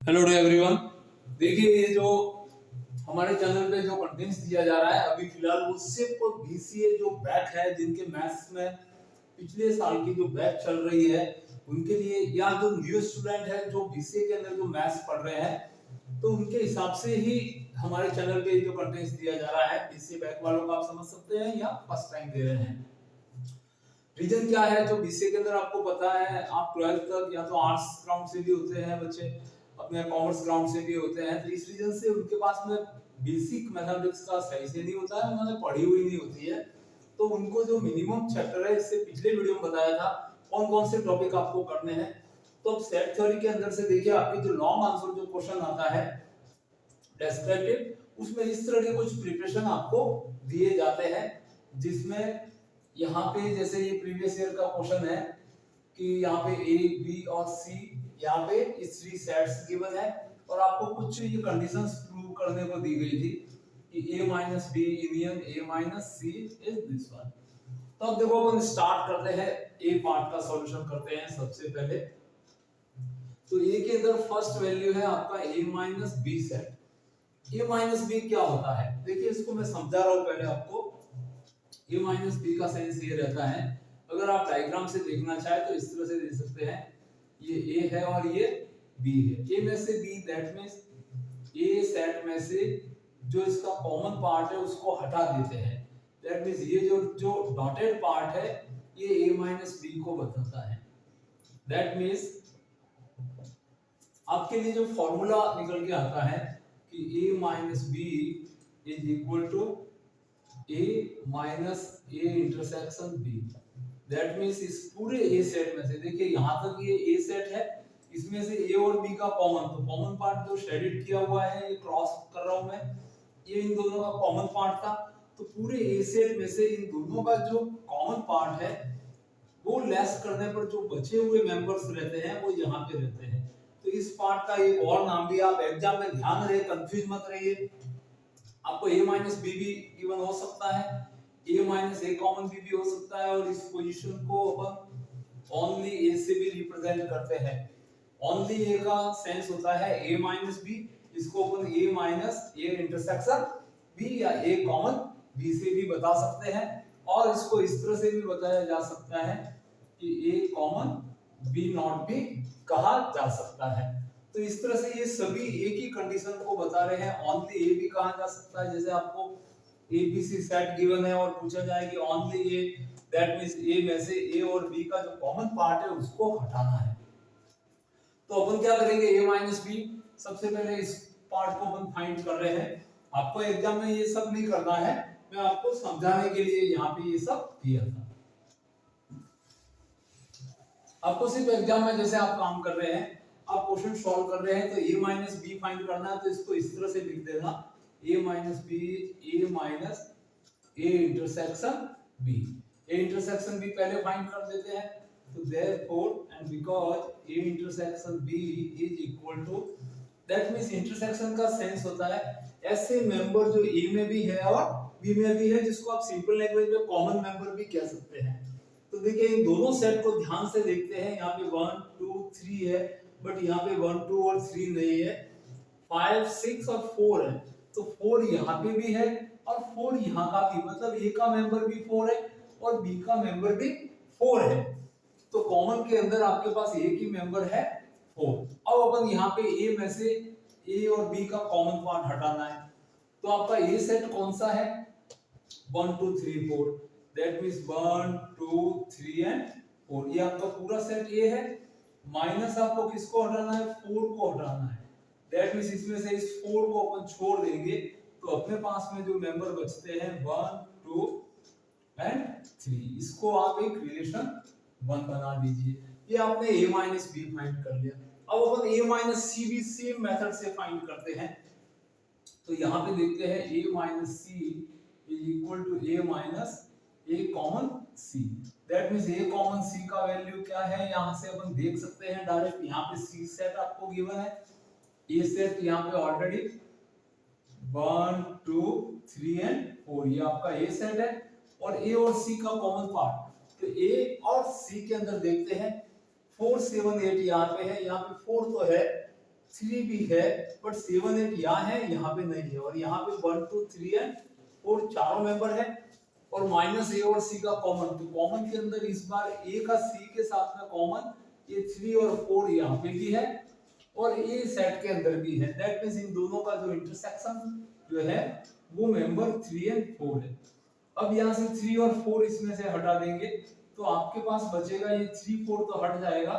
Hello to everyone. देखिए, ये जो हमारे चैनल पे जो कंटेंट्स दिया जा रहा है अभी फिलहाल वो सिर्फ बीसीए जो बैच है, जिनके मैथ्स में पिछले साल की जो बैच चल रही है उनके लिए, या जो न्यू स्टूडेंट है जो बीसीए के अंदर जो मैथ्स पढ़ रहे हैं, तो उनके हिसाब से ही हमारे चैनल पे जो कंटेंट्स दिया जा रहा है। बीसीए बैच वालों को आप समझ सकते हैं या फर्स्ट टाइम दे रहे हैं। रीजन क्या है, जो बीसीए के अंदर आपको पता है, आप 12th तक या तो आर्ट्स ग्राउंड से भी होते हैं बच्चे, अपने कॉमर्स ग्राउंड से भी होते हैं, तो इस रीजन से उनके पास में बेसिक मैथमेटिक्स का सही से नहीं होता है, उन्होंने पढ़ी हुई नहीं होती है। तो उनको जो मिनिमम चैप्टर है, इससे पिछले वीडियो में बताया था कौन कौन से टॉपिक आपको करने हैं। तो अब सेट थ्योरी के अंदर से देखिए, आपके जो लॉन्ग आंसर जो क्वेश्चन आता है डेस्क्रिप्टिव, उसमें इस तरह के कुछ प्रिपरेशन आपको दिए जाते हैं, जिसमें यहाँ पे जैसे ये प्रीवियस ईयर का क्वेश्चन है कि यहाँ पे ए बी और सी, यहाँ पे इस थ्री सेट्स गिवन है और आपको कुछ ये कंडीशंस प्रूव करने को दी गई थी कि a minus B union a minus C is this one. तो अब देखो, अपन स्टार्ट करते हैं, ए पार्ट का सॉल्यूशन करते हैं सबसे पहले। तो ए के अंदर फर्स्ट वैल्यू है आपका a minus B set. a minus B क्या होता है, देखिए इसको मैं समझा रहा हूं पहले आपको। a माइनस बी का सेंस ये रहता है, अगर आप डायग्राम से देखना चाहे तो इस तरह से देख सकते हैं, ये a है और ये b है। a में से b, that means a set में से जो इसका कॉमन पार्ट है उसको हटा देते हैं। दैट मींस ये जो जो डॉटेड पार्ट है ये a माइनस बी को बताता है। दैट मींस आपके लिए जो फॉर्मूला निकल के आता है कि a minus B is equal to a minus a intersection b। That means इस पूरे a सेट में से, देखिए यहां तक ये a सेट है, इसमें से a और b का कॉमन, तो कॉमन पार्ट जो शेडेड किया हुआ है, ये क्रॉस कर रहा हूं मैं, ये इन दोनों का कॉमन पार्ट था। तो पूरे a सेट में से इन दोनों का जो कॉमन पार्ट है वो लेस करने पर जो बचे हुए मेंबर्स रहते हैं वो यहाँ पे रहते हैं। तो इस पार्ट का एक और नाम भी आप एग्जाम में ध्यान रहे, कंफ्यूज मत रहिए। आपको a माइनस बी भी गिवन हो सकता है, a माइनस a कॉमन भी हो सकता है, और इस पोजीशन को अपन ओनली a से भी रिप्रेजेंट करते हैं। ओनली a का सेंस होता है a माइनस b, इसको अपन a minus a intersection b या a कॉमन b से भी बता सकते हैं, और इसको इस तरह से भी बताया जा सकता है कि a कॉमन b नॉट भी कहा जा सकता है। तो इस तरह से ये सभी एक ही कंडीशन को बता रहे हैं, ओनली ए भी कहा जा सकता है। जैसे आपको A B C set given है और पूछा जाए कि only A, that means A में से ए और बी का जो कॉमन पार्ट है उसको हटाना है। तो अपन क्या करेंगे, ए माइनस बी, सबसे पहले इस पार्ट को अपन फाइंड कर रहे हैं। आपको एग्जाम में ये सब नहीं करना है, मैं आपको समझाने के लिए यहाँ पे ये सब किया था। आपको सिर्फ एग्जाम में जैसे आप काम कर रहे हैं, आप क्वेश्चन सॉल्व कर रहे हैं, तो a माइनस बी फाइंड करना है, तो इसको इस तरह से लिख देना, a minus B, a minus a intersection b। a intersection b पहले फाइंड कर देते हैं, तो therefore and because a intersection b is equal to, that means intersection का सेंस होता है ऐसे मेंबर जो a में भी है और b में भी है, जिसको आप सिंपल लैंग्वेज में कॉमन मेंबर भी कह सकते हैं। तो देखिए इन दोनों सेट को ध्यान से देखते हैं, यहाँ पे 1 2 3 है, बट यहाँ पे 1 2 और 3 नहीं है, 5 6 और 4 है। तो 4 यहाँ पे भी है और 4 यहाँ का भी, मतलब A का मेंबर भी 4 है और B का मेंबर भी 4 है। तो कॉमन के अंदर आपके पास A की मेंबर है 4। अब अपन यहाँ पे A में से A और B का कॉमन पार्ट हटाना है। तो आपका A सेट कौन सा है, 1 2 3 4, दैट मींस 1 2 3 एंड 4, ये आपका पूरा सेट ये है। माइनस आपको किसको हटाना है, 4 को हटाना है। दैट मींस इसमें से इस 4 को अपन छोड़ देंगे, तो अपने पास में जो मेंबर बचते हैं 1 2 एंड 3, इसको आप एक रिलेशन 1 बना दीजिए। ये आपने a माइनस बी फाइंड कर लिया। अब अपन a माइनस सी भी सेम मेथड से फाइंड करते हैं। तो यहाँ पे देखते हैं a minus C is equal to a minus a common c। That means a common c का वैल्यू क्या है, यहाँ से अपन देख सकते हैं डायरेक्ट। यहाँ पे c सेट आपको गिवन है, a सेट यहाँ पे ऑलरेडी 1 2 3 एंड 4, ये आपका a सेट है, और a और c का कॉमन पार्ट। तो a और c के अंदर देखते हैं 4 7 8 यहाँ पे है, यहाँ पे 4 तो है, 3 भी है, बट 7 8 यहाँ है, यहाँ पे नहीं है, और यहाँ पे 1 2 3 एंड 4 चारों मेंबर है, और माइनस ए और सी का कॉमन, तो कॉमन के अंदर इस बार ए का सी के साथ में कॉमन, ये 3 और 4 यहाँ पे भी है, और ए सेट के अंदर भी है। दैट मींस इन दोनों का जो इंटरसेक्शन जो है वो मेंबर 3 एंड 4 है। अब यहाँ से 3 और 4 इसमें से हटा देंगे तो आपके पास बचेगा ये 3 4 तो हट जाएगा,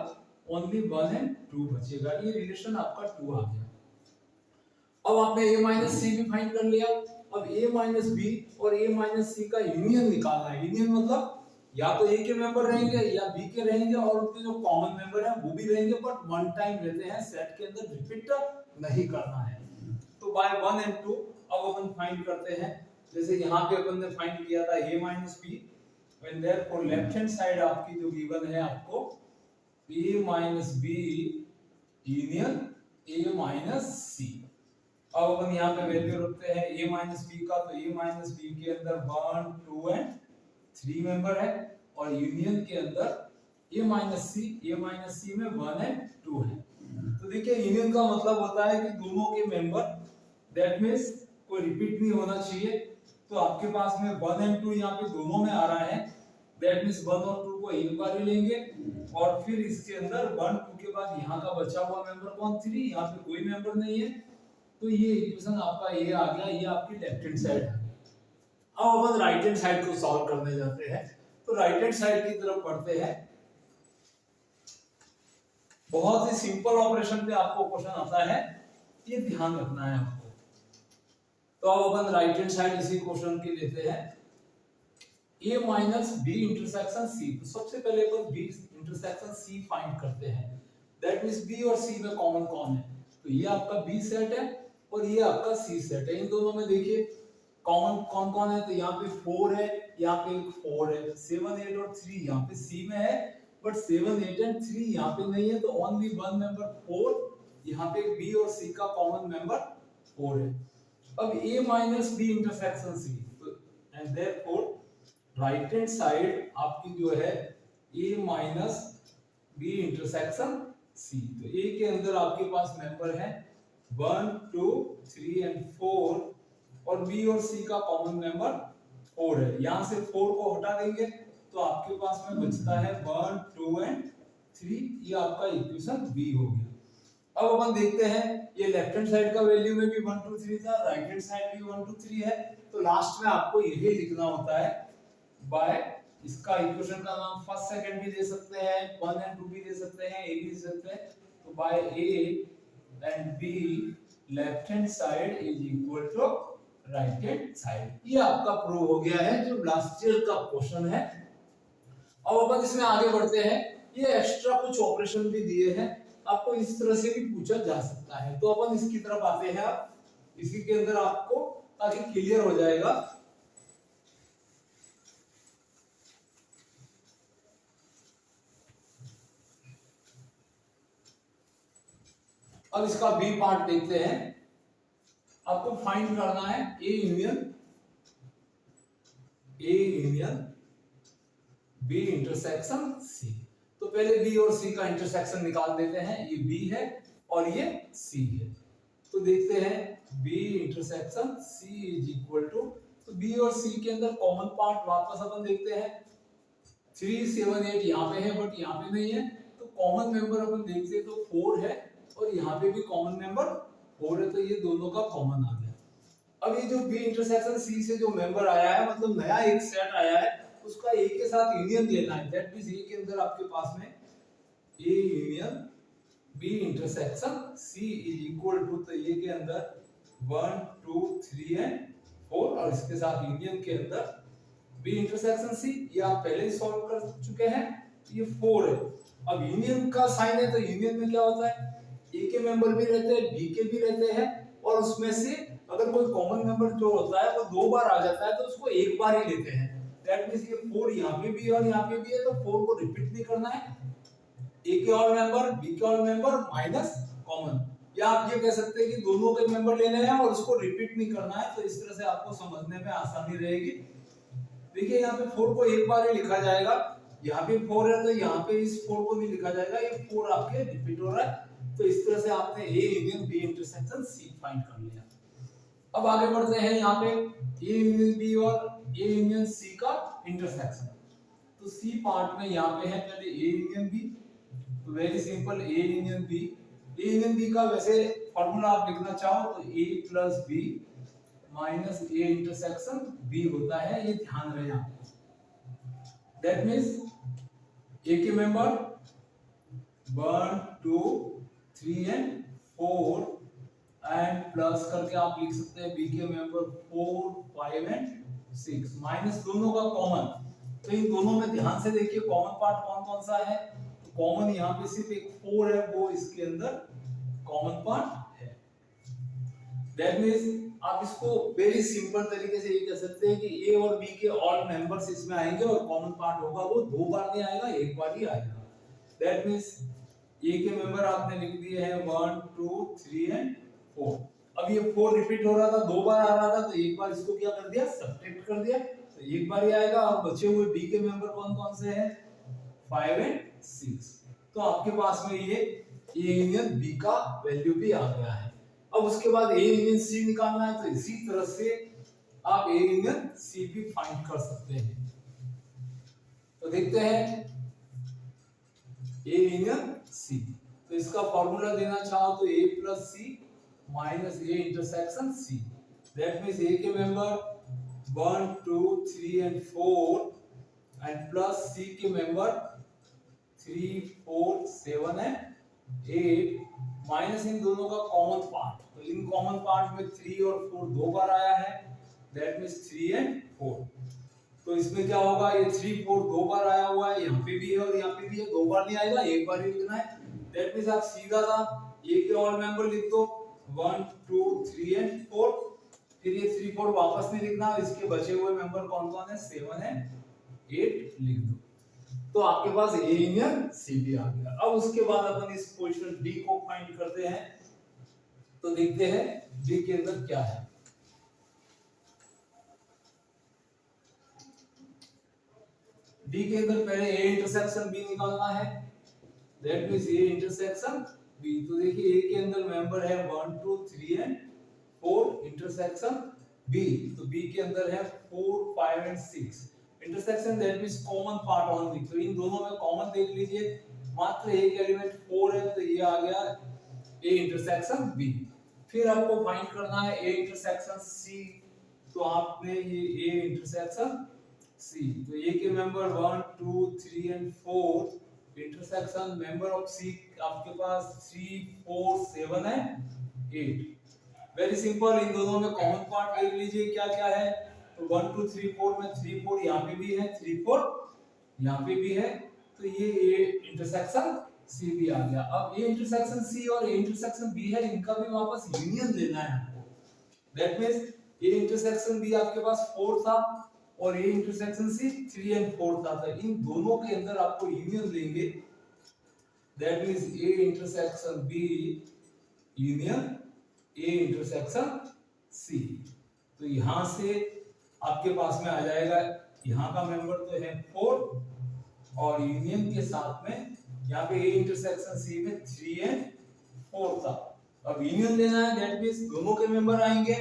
ओनली 1 एंड 2 बचेगा। ये रिलेशन आपका 2 आ गया। अब आपने a माइनस सी भी फाइंड कर लिया। अब a माइनस बी और a माइनस सी का यूनियन निकालना है। यूनियन मतलब या तो a के मेंबर रहेंगे या b के रहेंगे, और उनके जो कॉमन मेंबर हैं वो भी रहेंगे, बट वन टाइम रहते हैं, सेट के अंदर रिपीट नहीं करना है। तो बाय 1 एंड 2 अब अपन फाइंड करते हैं। जैसे यहाँ पे अपन ने फाइंड किया था a minus B, when therefore left hand side आपकी जो गिवन है आपको a minus B union a minus C. अब अपन यहाँ पे वैल्यू रखते हैं a माइनस बी का, तो a माइनस बी के अंदर 1 2 एंड 3 मेंबर है, और यूनियन के अंदर a माइनस सी में 1 एंड 2 है। तो देखिए यूनियन का मतलब होता है कि दोनों के मेंबर, दैट मींस कोई रिपीट नहीं होना चाहिए। तो आपके पास में 1 एंड 2 यहाँ पे दोनों में आ रहा है, दैट मींस 1 और 2 को एक बार ही लेंगे, और फिर इसके अंदर 1 2 के बाद यहाँ का बचा हुआ मेंबर कौन 3, यहाँ पे कोई मेंबर नहीं है, तो ये इक्वेशन आपका ये आ गया, ये आपकी लेफ्ट हैंड साइड है। अब अपन राइट हैंड साइड को सॉल्व करने जाते हैं। तो राइट हैंड साइड की तरफ बढ़ते हैं। बहुत ही सिंपल ऑपरेशन पे आपको क्वेश्चन आता है, ये ध्यान रखना है आपको। तो अब अपन राइट हैंड साइड इसी क्वेश्चन के लेते हैं, a minus B intersection C. तो सबसे पहले अपन b इंटरसेक्शन c फाइंड करते हैं। दैट मींस b और c में कॉमन कौन है, तो ये आपका b सेट है और ये आपका c सेट है। इन दोनों में देखिए कॉमन कौन कौन है, तो यहाँ पे 4 है, यहाँ पे 4 है, 7 8 और 3 यहाँ पे c में है, बट 7 8 एंड 3 यहाँ पे नहीं है, तो ओनली वन मेंबर 4, यहाँ पे b और c का कॉमन मेंबर 4 है। अब a minus b intersection c, तो and therefore right hand side आपकी जो है a minus b intersection c। तो a के अंदर आपके पास मेंबर है 1 2 3 एंड 4, और b और c का कॉमन मेंबर 4 है। यहां से 4 को हटा देंगे तो आपके पास में बचता है 1 2 एंड 3। ये आपका इक्वेशन b हो गया। अब अपन देखते हैं, ये लेफ्ट हैंड साइड का वैल्यू में भी 1 2 3 था, राइट हैंड साइड भी 1 2 3 है, तो लास्ट में आपको यही लिखना होता है बाय, इसका इक्वेशन का नाम फर्स्ट सेकंड भी दे सकते हैं, 1 एंड 2 भी दे सकते हैं, a भी दे सकते हैं। तो by a and b left hand side is equal to right hand side. ये आपका प्रूव हो गया है, जो लास्ट ईयर का क्वेश्चन है। अब अपन इसमें आगे बढ़ते हैं। ये एक्स्ट्रा कुछ ऑपरेशन भी दिए हैं, आपको इस तरह से भी पूछा जा सकता है। तो अपन इसकी तरफ आते हैं। अब इसी के अंदर आपको ताकि क्लियर हो जाएगा, अब इसका बी पार्ट देखते हैं। आपको फाइंड करना है A union B intersection C. तो पहले बी और सी का इंटरसेक्शन निकाल देते हैं। ये बी है और ये सी है, तो देखते हैं B intersection C is equal to, तो बी और सी के अंदर कॉमन पार्ट वापस अपन देखते हैं। 3 7 8 यहाँ पे है, बट यहाँ पे नहीं है, तो कॉमन मेंबर अपन देखते हैं तो 4 है, और यहाँ पे भी कॉमन मेंबर 4 है, तो ये दोनों का कॉमन आ गया। अब ये जो बी इंटरसेक्शन सी से जो मेंबर आया है, मतलब नया एक सेट आया है, उसका ए के साथ यूनियन लेना है। दैट मींस ए के अंदर आपके पास में A union B intersection C is equal to, तो ए के अंदर 1 2 3 एंड 4, और इसके साथ यूनियन के अंदर बी इंटरसेक्शन सी। ये आप पहले ही सॉल्व कर चुके हैं, ये 4 है। अब यूनियन का साइन है, तो यूनियन में क्या होता है, ए के मेंबर भी रहते हैं, बी के भी रहते हैं, और उसमें से अगर कोई कॉमन मेंबर जो होता है वो 2 बार आ जाता है, तो उसको एक बार ही लेते हैं। दैट मींस ये 4 यहाँ पे भी है और यहाँ पे भी है, तो 4 को रिपीट नहीं करना है। ए के ऑल मेंबर, बी के ऑल मेंबर माइनस कॉमन, या आप ये कह सकते हैं कि दोनों के मेंबर लेने हैं और उसको रिपीट नहीं करना है। तो इस तरह से आपको समझने में आसानी रहेगी। देखिए यहाँ पे 4 को एक बार ही लिखा जाएगा, यहाँ पे 4 है तो यहाँ पे इस 4 को नहीं लिखा जाएगा, ये 4 आपके रिपीट हो रहा है, तो इस तरह से आपने A union B intersection C find कर लिया। अब आगे बढ़ते हैं यहाँ पे ए यूनियन बी और ए यूनियन सी का इंटरसेक्शन। तो सी पार्ट में यहाँ पे है पहले ए यूनियन बी, तो very simple A union B. A union B का वैसे फॉर्मूला आप लिखना चाहो तो A plus B minus A intersection B होता है, ये ध्यान रहे आपको। दैट मींस ए के मेंबर 1 2 3 एंड 4 एंड प्लस करके आप लिख सकते हैं बी के मेंबर 4 5 एंड 6 माइनस दोनों का कॉमन। तो इन दोनों में ध्यान से देखिए कॉमन पार्ट कौन कौन सा है। तो कॉमन यहाँ पे सिर्फ एक 4 है, वो इसके अंदर कॉमन पार्ट है। दैट मींस आप इसको वेरी सिंपल तरीके से ये कह सकते हैं कि ए और बी के ऑल मेंबर्स इसमें आएंगे और कॉमन पार्ट होगा वो 2 बार नहीं आएगा, एक बार ही आएगा। दैट मींस ए के मेंबर आपने लिख दिए हैं 1 2 3 एंड 4। अब ये 4 रिपीट हो रहा था, 2 बार आ रहा था, तो एक बार इसको क्या कर दिया, सब्ट्रैक्ट कर दिया, तो एक बार ही आएगा। और बचे हुए बी के मेंबर कौन कौन से हैं 5 एंड 6। तो आपके पास में ये ए यूनियन बी का वैल्यू भी आ गया है। अब उसके बाद ए यूनियन सी निकालना है, तो इसी तरह से आप ए यूनियन सी भी फाइंड कर सकते हैं। तो देखते हैं ए यूनियन सी। तो इसका फॉर्मूला देना चाहो तो A plus C minus A intersection C. That means A के member 1 2 3 and 4 and plus C के मेंबर 3 4 7 एंड 8 माइनस इन दोनों का कॉमन पार्ट। तो इन कॉमन पार्ट में 3 और 4 2 बार आया है, दैट मींस 3 एंड 4। तो इसमें क्या होगा, ये 3 4 2 बार आया हुआ है, यहाँ पे भी है और यहाँ पे भी है, 2 बार नहीं आएगा, एक बार ही लिखना है। दैट मींस आप सीधा सा ए के ऑल मेंबर लिख दो 1 2 3 एंड 4, फिर ये 3 4 वापस नहीं लिखना, इसके बचे हुए मेंबर कौन कौन है 7 एंड 8 लिख दो। तो आपके पास ए यूनियन सी भी आ गया। अब उसके बाद अपन इस पोजीशन डी को फाइंड करते हैं। तो देखते हैं डी के अंदर क्या है। डी के अंदर पहले ए इंटरसेक्शन बी निकालना है, that means A intersection B. तो देखिए ए के अंदर मेंबर है 1 2 3 एंड 4 इंटरसेक्शन बी। तो बी के अंदर है 4 5 and 6 intersection, that means common part only. तो इन दोनों में कॉमन देख लीजिए, मात्र एक एलिमेंट 4 है, तो ये आ गया ए इंटरसेक्शन बी। फिर आपको फाइंड करना है ए इंटरसेक्शन सी। तो आपने ये ए इंटरसेक्शन सी, तो ए के member 1 2 3 and 4 intersection member of C आपके पास 3 4 7 है 8। वेरी सिंपल, इन दोनों में कॉमन पार्ट ले लीजिए, क्या क्या है। तो 1 2 3 4 में 3 4 यहाँ पे भी है, 3 4 यहाँ पे भी है, तो ये ए इंटरसेक्शन सी भी आ गया। अब ए इंटरसेक्शन सी और ए इंटरसेक्शन बी है, इनका भी वापस यूनियन लेना है आपको। That means A intersection B आपके पास 4 था और ए इंटरसेक्शन सी 3 एंड 4 था, तो इन दोनों के अंदर आपको यूनियन लेंगे। That means A intersection B union A intersection C. तो यहां से आपके पास में आ जाएगा, यहाँ का मेंबर तो है 4 और यूनियन के साथ में यहाँ पे ए इंटरसेक्शन सी में 3 एंड 4 था। अब यूनियन लेना है, दैट मींस दोनों के मेंबर आएंगे,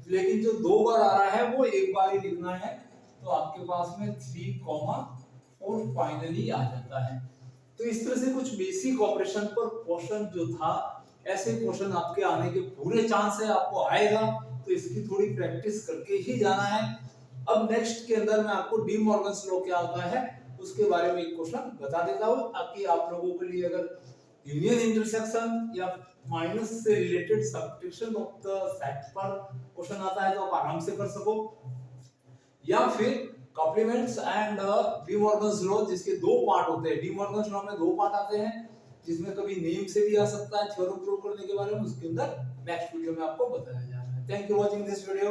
लेकिन जो 2 बार आ रहा है वो एक बार ही लिखना है। तो आपके पास में 3 4 फाइनली आ जाता है। तो इस तरह से कुछ बेसिक ऑपरेशन पर क्वेश्चन जो था, ऐसे क्वेश्चन आपके आने के पूरे चांस है, आपको आएगा, तो इसकी थोड़ी प्रैक्टिस करके ही जाना है। अब नेक्स्ट के अंदर मैं आपको डी मॉर्गन्स लॉ क्या होता है उसके बारे में एक क्वेश्चन बता देता हूं, ताकि आप लोगों के लिए अगर यूनियन इंटरसेक्शन या माइनस से related subtraction of the set पर क्वेश्चन आता है तो आप आराम से कर सको, या फिर complements and De Morgan's law जिसके 2 पार्ट होते हैं। डी मॉर्गन्स लॉ में 2 पार्ट आते हैं, जिसमें कभी नेम से भी आ सकता है थ्योरम प्रूव करने के बारे में, उसके अंदर नेक्स्ट वीडियो में आपको बताया जा रहा है। Thank you watching this video.